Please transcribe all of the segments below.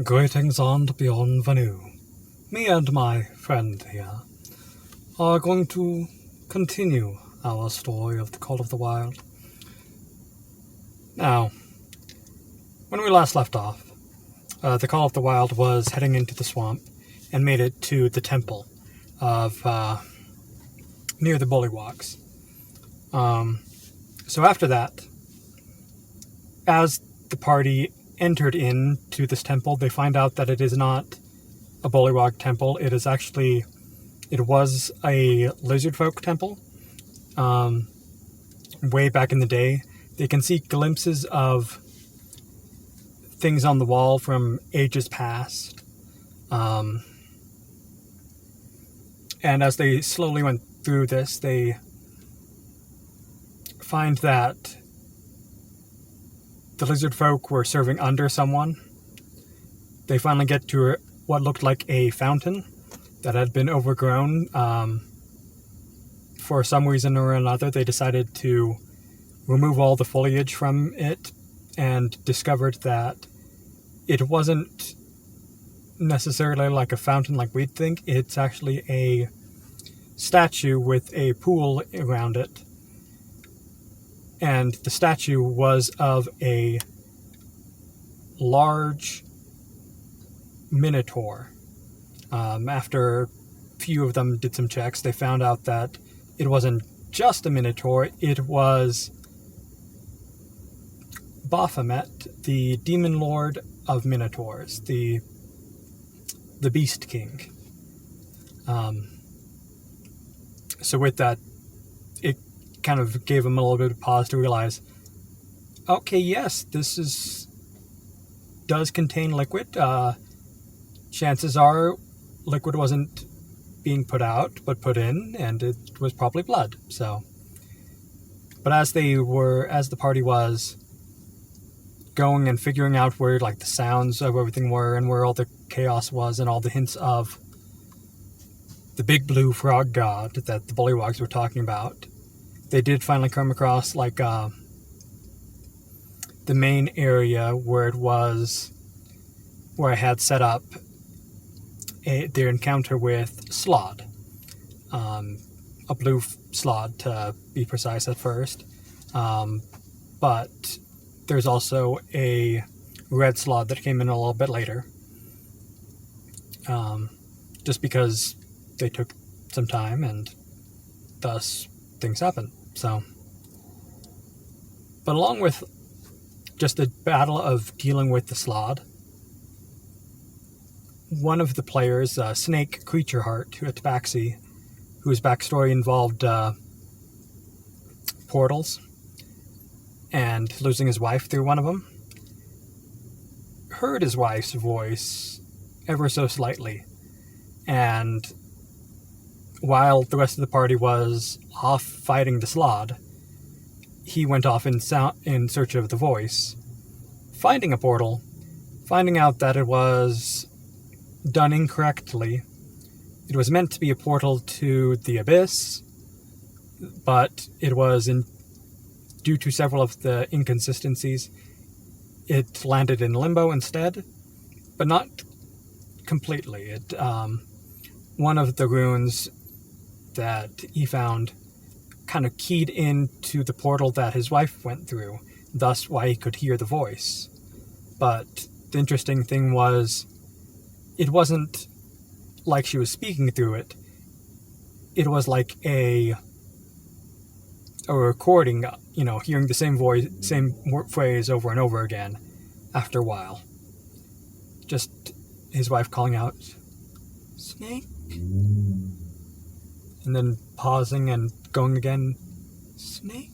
Greetings and bienvenue. Me and my friend here are going to continue our story of the Call of the Wild. Now, when we last left off, the Call of the Wild was heading into the swamp and made it to the temple of near the bullywugs. So after that, as the party entered into this temple, they find out that it is not a bullywug temple. It was a lizard folk temple. Way back in the day, they can see glimpses of things on the wall from ages past. And as they slowly went through this, they find that the lizard folk were serving under someone. They finally get to what looked like a fountain that had been overgrown. For some reason or another, they decided to remove all the foliage from it and discovered that it wasn't necessarily like a fountain like we'd think. It's actually a statue with a pool around it. And the statue was of a large minotaur. After a few of them did some checks, they found out that it wasn't just a minotaur, it was Baphomet, the demon lord of minotaurs, the beast king. So with that, it kind of gave him a little bit of pause to realize, okay, yes, this does contain liquid. Chances are liquid wasn't being put out, but put in, and it was probably blood. So, but as the party was going and figuring out where like the sounds of everything were and where all the chaos was and all the hints of the big blue frog god that the bullywugs were talking about, they did finally come across like the main area where I had set up their encounter with Slod. A blue Slod, to be precise at first. But there's also a red Slod that came in a little bit later. Just because they took some time and thus things happen. So, but along with just the battle of dealing with the Slod, one of the players, Snake Creatureheart, Tabaxi, whose backstory involved portals and losing his wife through one of them, heard his wife's voice ever so slightly, and while the rest of the party was off fighting the Slod, he went off in search of the voice, finding a portal, finding out that it was done incorrectly. It was meant to be a portal to the abyss, but it was due to several of the inconsistencies, it landed in limbo instead, but not completely. One of the runes that he found kind of keyed into the portal that his wife went through, thus why he could hear the voice. But the interesting thing was, it wasn't like she was speaking through it. It was like a recording, hearing the same voice, same phrase over and over again after a while. Just his wife calling out, "Snake?" And then pausing and going again, "Snake?"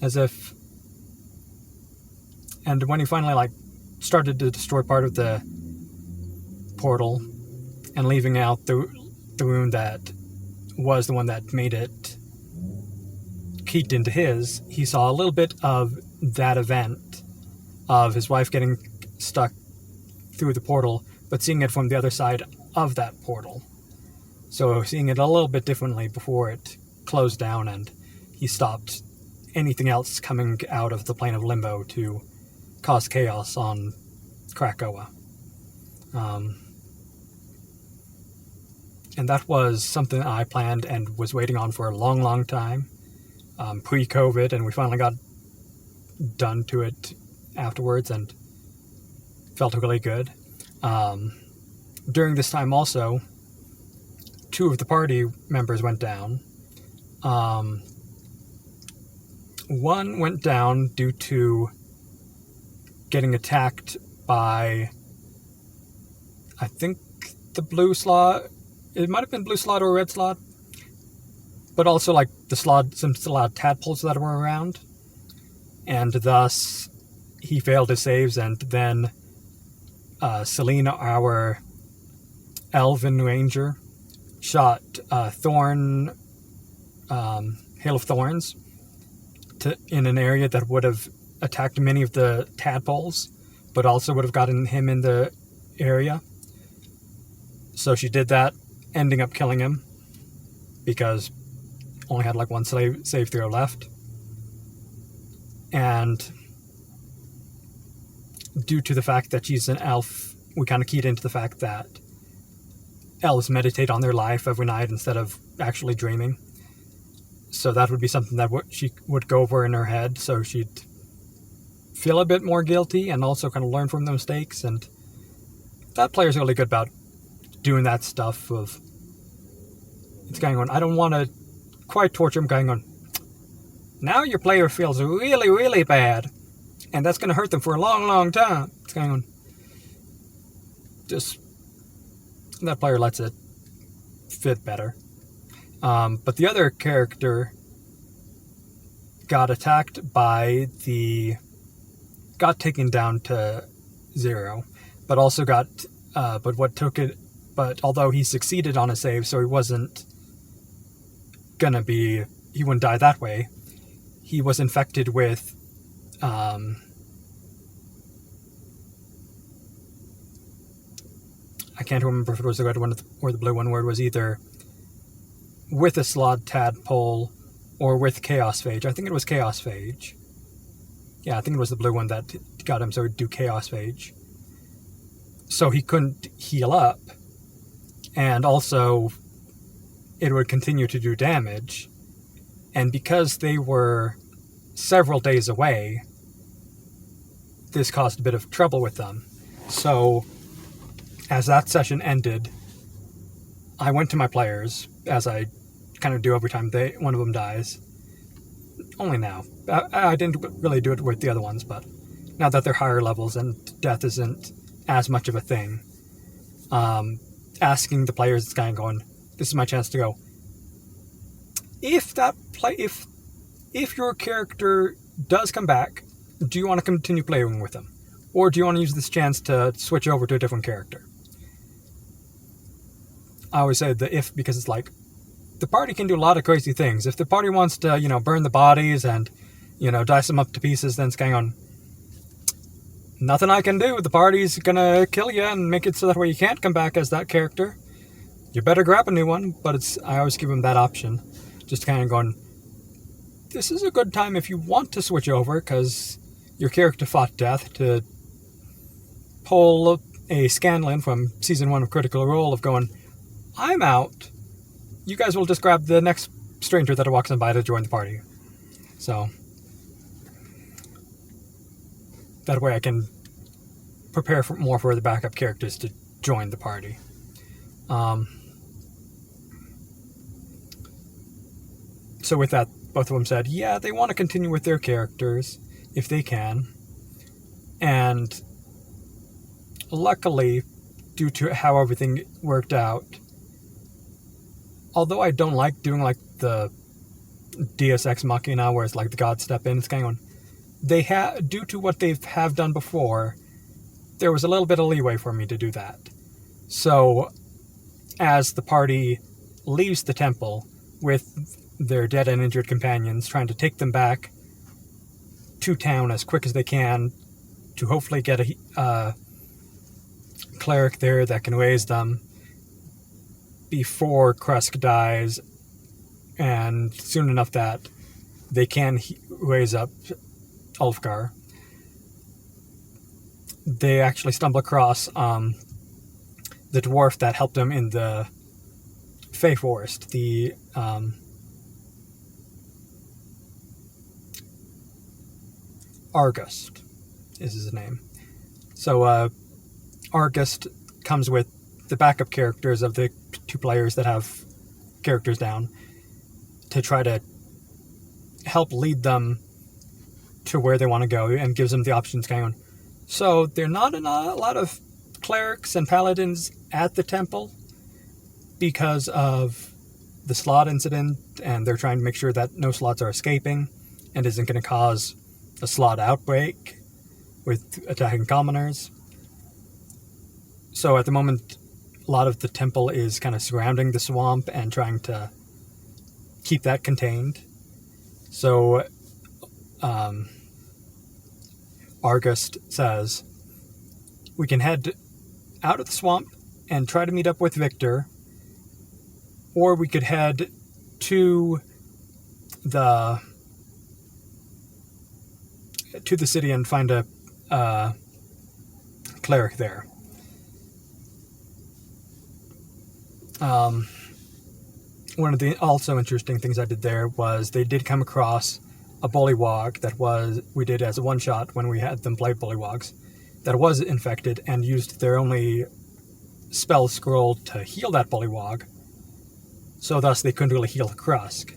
As if... And when he finally, started to destroy part of the portal and leaving out the rune that was the one that made it keyed into his, he saw a little bit of that event of his wife getting stuck through the portal, but seeing it from the other side of that portal. So seeing it a little bit differently before it closed down and he stopped anything else coming out of the plane of limbo to cause chaos on Krakoa. And that was something I planned and was waiting on for a long, long time, pre-COVID, and we finally got done to it afterwards and felt really good. During this time also, 2 of the party members went down. One went down due to getting attacked by, I think, the blue slot. It might have been blue slot or red slot, but also like the slot, some slot tadpoles that were around, and thus he failed his saves, and then Selena, our elven ranger, shot Hail of Thorns in an area that would have attacked many of the tadpoles, but also would have gotten him in the area. So she did that, ending up killing him because only had like 1 save throw left. And due to the fact that she's an elf, we kind of keyed into the fact that elves meditate on their life every night instead of actually dreaming. So that would be something that she would go over in her head, so she'd feel a bit more guilty and also kind of learn from the mistakes. And that player's really good about doing that stuff of, it's going on, I don't want to quite torture him, going on, now your player feels really, really bad, and that's going to hurt them for a long, long time. It's going on, just, that player lets it fit better. But the other character got attacked by got taken down to 0, but also got, but although he succeeded on a save, so he wouldn't die that way, he was infected with, I can't remember if it was the red one or the blue one, where it was either with a slot tadpole or with Chaos Phage. I think it was Chaos Phage. Yeah, I think it was the blue one that got him, so he'd do Chaos Phage. So he couldn't heal up, and also it would continue to do damage. And because they were several days away, this caused a bit of trouble with them. So as that session ended, I went to my players, as I kind of do every time one of them dies. Only now. I didn't really do it with the other ones, but now that they're higher levels and death isn't as much of a thing, asking the players, this guy going, this is my chance to go, if your character does come back, do you want to continue playing with them? Or do you want to use this chance to switch over to a different character? I always say the if, because it's like, the party can do a lot of crazy things. If the party wants to, burn the bodies and, dice them up to pieces, then it's going on, nothing I can do. The party's gonna kill you and make it so that way you can't come back as that character. You better grab a new one, but I always give them that option. Just kind of going, this is a good time if you want to switch over, because your character fought death, to pull a Scanlan from Season 1 of Critical Role of going, I'm out. You guys will just grab the next stranger that walks in by to join the party. So that way I can prepare more for the backup characters to join the party. So with that, both of them said, yeah, they want to continue with their characters if they can. And luckily, due to how everything worked out, although I don't like doing like the Deus Ex Machina where it's like the gods step in, it's kind of, due to what they have done before, there was a little bit of leeway for me to do that. So as the party leaves the temple with their dead and injured companions, trying to take them back to town as quick as they can to hopefully get a cleric there that can raise them before Krusk dies, and soon enough that they can raise up Ulfgar. they actually stumble across the dwarf that helped them in the Fey Forest, the Argust is his name. So Argust comes with the backup characters of the two players that have characters down to try to help lead them to where they want to go, and gives them the options going. So there are not a lot of clerics and paladins at the temple because of the slot incident, and they're trying to make sure that no slots are escaping and isn't going to cause a slot outbreak with attacking commoners. So at the moment, a lot of the temple is kind of surrounding the swamp and trying to keep that contained. So Argust says, we can head out of the swamp and try to meet up with Victor, or we could head to the city and find a cleric there. One of the also interesting things I did there was they did come across a bullywog we did as a one-shot when we had them play bullywogs, that was infected and used their only spell scroll to heal that bullywog, so thus they couldn't really heal Krusk.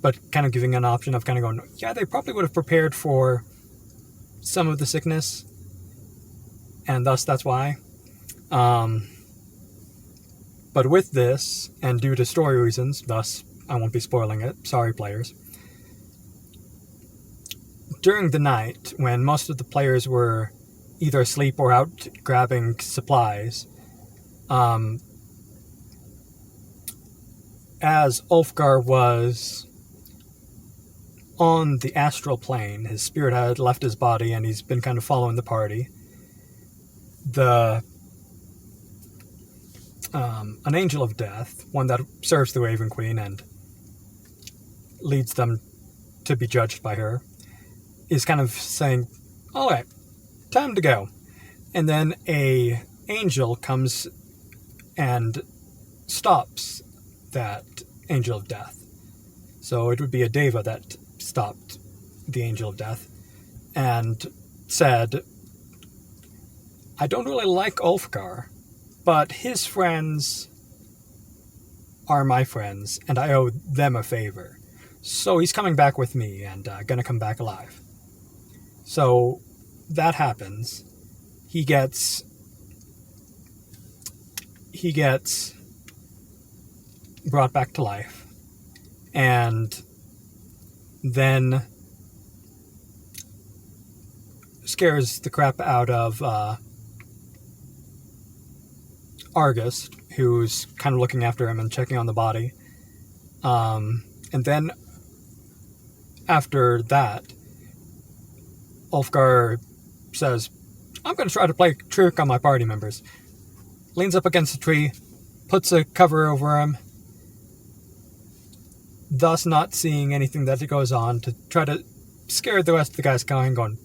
But kind of giving an option of kind of going, yeah, they probably would have prepared for some of the sickness, and thus that's why. But with this, and due to story reasons, thus I won't be spoiling it, sorry players, during the night, when most of the players were either asleep or out grabbing supplies, as Ulfgar was on the astral plane, his spirit had left his body and he's been kind of following the party, an angel of death, one that serves the Raven Queen and leads them to be judged by her, is kind of saying, all right, time to go. And then a angel comes and stops that angel of death. So it would be a deva that stopped the angel of death and said, I don't really like Ulfgar, but his friends are my friends, and I owe them a favor. So he's coming back with me and gonna come back alive. So that happens. He gets brought back to life, and then scares the crap out of Argust, who's kind of looking after him and checking on the body. And then after that, Ulfgar says, I'm going to try to play a trick on my party members. Leans up against a tree, puts a cover over him, thus not seeing anything that goes on, to try to scare the rest of the guys going,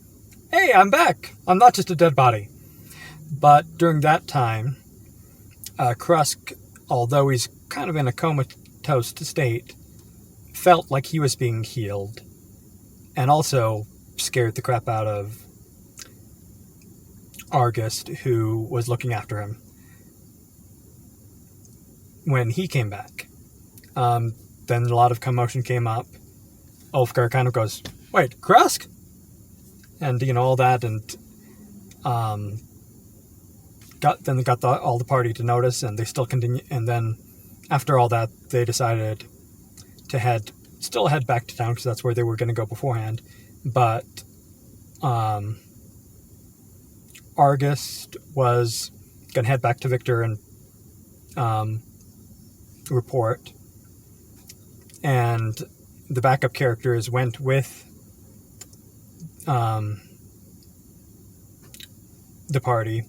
hey, I'm back! I'm not just a dead body. But during that time, Krusk, although he's kind of in a comatose state, felt like he was being healed, and also scared the crap out of Argust, who was looking after him when he came back. Then a lot of commotion came up. Ulfgar kind of goes, wait, Krusk? And, all that, and got all the party to notice, and they still continue. And then after all that, they decided to head back to town, because that's where they were going to go beforehand. But Argust was going to head back to Victor and report, and the backup characters went with the party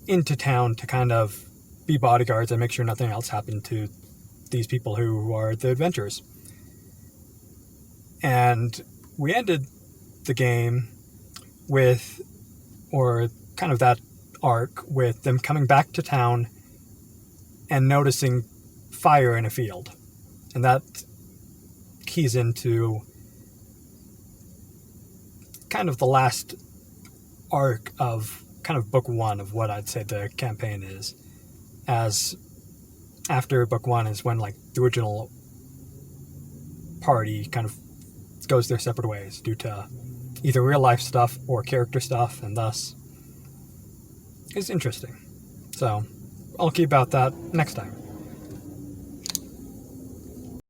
into town to kind of be bodyguards and make sure nothing else happened to these people who are the adventurers. And we ended the game with or kind of that arc with them coming back to town and noticing fire in a field. And that keys into kind of the last arc of kind of book one of what I'd say the campaign is. As after book one is when like the original party kind of goes their separate ways due to either real life stuff or character stuff, and thus it's interesting. So I'll keep about that next time.